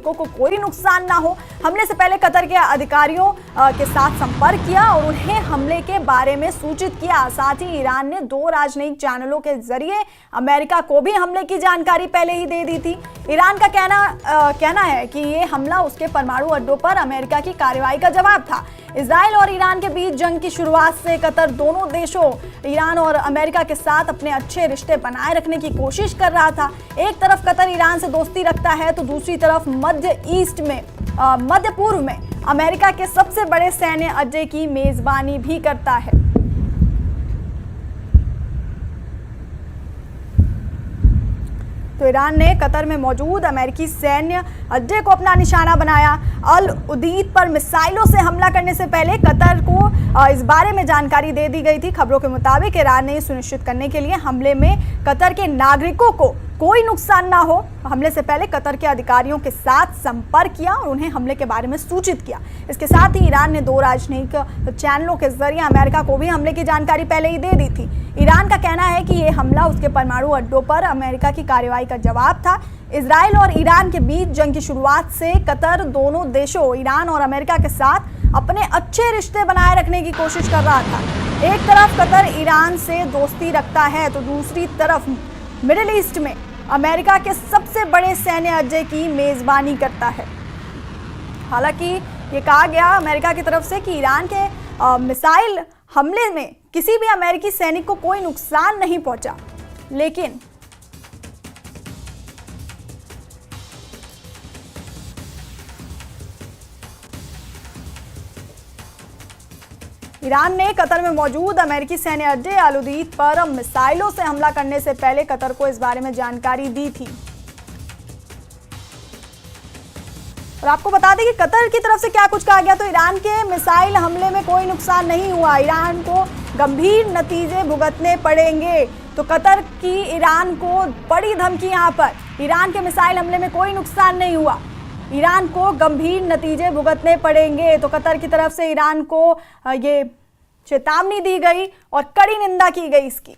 नागरिकों को कोई नुकसान ना हो, हमले से पहले कतर के अधिकारियों के साथ संपर्क किया और उन्हें हमले के बारे में सूचित किया। साथ ही ईरान ने 2 राजनयिक चैनलों के जरिए अमेरिका को भी हमले की जानकारी पहले ही दे दी थी। ईरान का कहना है कि ये हमला उसके परमाणु अड्डों पर अमेरिका की कार्रवाई का जवाब था। इजराइल और ईरान के बीच जंग की शुरुआत से कतर दोनों देशों ईरान और अमेरिका के साथ अपने अच्छे रिश्ते बनाए रखने की कोशिश कर रहा था। एक तरफ कतर ईरान से दोस्ती रखता है तो दूसरी तरफ मध्य पूर्व में अमेरिका के सबसे बड़े सैन्य अड्डे की मेजबानी भी करता है। तो ईरान ने कतर में मौजूद अमेरिकी सैन्य अड्डे को अपना निशाना बनाया। अल उदीद पर मिसाइलों से हमला करने से पहले कतर को इस बारे में जानकारी दे दी गई थी। खबरों के मुताबिक ईरान ने सुनिश्चित करने के लिए हमले में कतर के नागरिकों को कोई नुकसान ना हो, हमले से पहले कतर के अधिकारियों के साथ संपर्क किया और उन्हें हमले के बारे में सूचित किया। इसके साथ ही ईरान ने 2 राजनयिक चैनलों के जरिए अमेरिका को भी हमले की जानकारी पहले ही दे दी थी। ईरान का कहना है कि ये हमला उसके परमाणु अड्डों पर अमेरिका की कार्रवाई का जवाब था। इजराइल और ईरान के बीच जंग की शुरुआत से कतर दोनों देशों ईरान और अमेरिका के साथ अपने अच्छे रिश्ते बनाए रखने की कोशिश कर रहा था। एक तरफ कतर ईरान से दोस्ती रखता है तो दूसरी तरफ मिडिल ईस्ट में अमेरिका के सबसे बड़े सैन्य अड्डे की मेजबानी करता है। हालांकि ये कहा गया अमेरिका की तरफ से कि ईरान के मिसाइल हमले में किसी भी अमेरिकी सैनिक को कोई नुकसान नहीं पहुंचा, लेकिन ईरान ने कतर में मौजूद अमेरिकी सैन्य अड्डे अल उदीद पर मिसाइलों से हमला करने से पहले कतर को इस बारे में जानकारी दी थी। और आपको बता दें कि कतर की तरफ से क्या कुछ कहा गया। तो ईरान के मिसाइल हमले में कोई नुकसान नहीं हुआ, ईरान को गंभीर नतीजे भुगतने पड़ेंगे। तो कतर की ईरान को बड़ी धमकी। यहाँ पर ईरान के मिसाइल हमले में कोई नुकसान नहीं हुआ, ईरान को गंभीर नतीजे भुगतने पड़ेंगे। तो कतर की तरफ से ईरान को ये चेतावनी दी गई और कड़ी निंदा की गई इसकी।